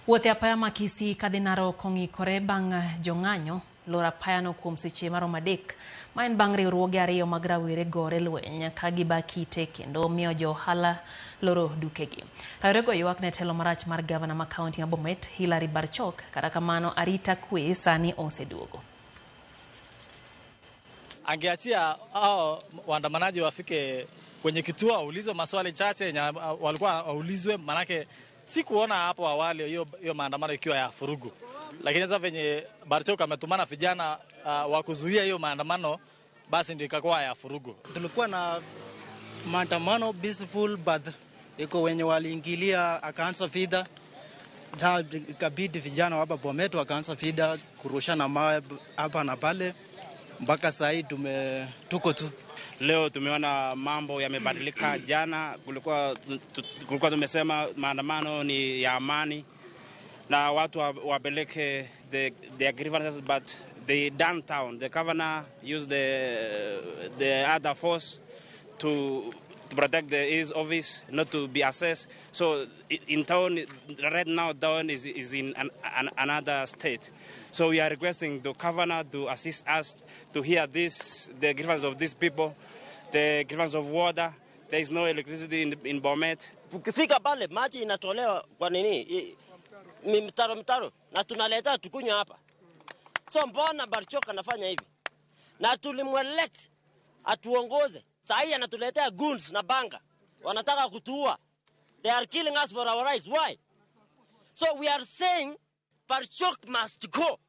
Wuothe apaya makisi kadhinaro kongi kore bang jong'anyo loro apayano kuom seche maromo 3 ma en bang riwruoge ariyo mag rawere gore lweny ka giba kite kendo miyo jo ohala loro dukegi. Rawerego ywak ne telo marach mar gavana ma kaunti ya Bomet Hillary Barchok, kata kamano arita kwe sani oseduogo. Angeachia hao waandamanaji wafike kwenye kituo waulizwe maswali chache yenye walikuwa waulizwe, manake si kuona hapo awali hiyo maandamano ikiwa ya furugu. Lakini sasa venye Barchok ametumana vijana wa kuzuia hiyo maandamano, basi ndio ikakuwa ya furugu. Tulikuwa na maandamano peaceful, but iko wenye waliingilia akaanza vita. Ikabidi vijana hapa Bomet wakaanza vita, kurushana mawe hapa na pale, mpaka sasa tuko tu. Leo tumeona mambo yamebadilika. Jana kulikuwa tumesema maandamano ni ya amani na watu wapeleke their grievances, but the downtown, the governor used the other force to protect his office, not to be assessed. So in town, right now, town is in another state. So we are requesting the governor to assist us to hear the grievances of these people, the grievances of water. There is no electricity in Bomet. Ukifika pale maji inatolewa kwa nini? Mitaro na tunaleta tukunywa hapa. So mbona Barchok anafanya hivi? Na tulimwelect atuongoze. Sasa hii anatuletea goons na banga. Wanataka kutuua. They are killing us for our rights. Why? So we are saying Barchok must go.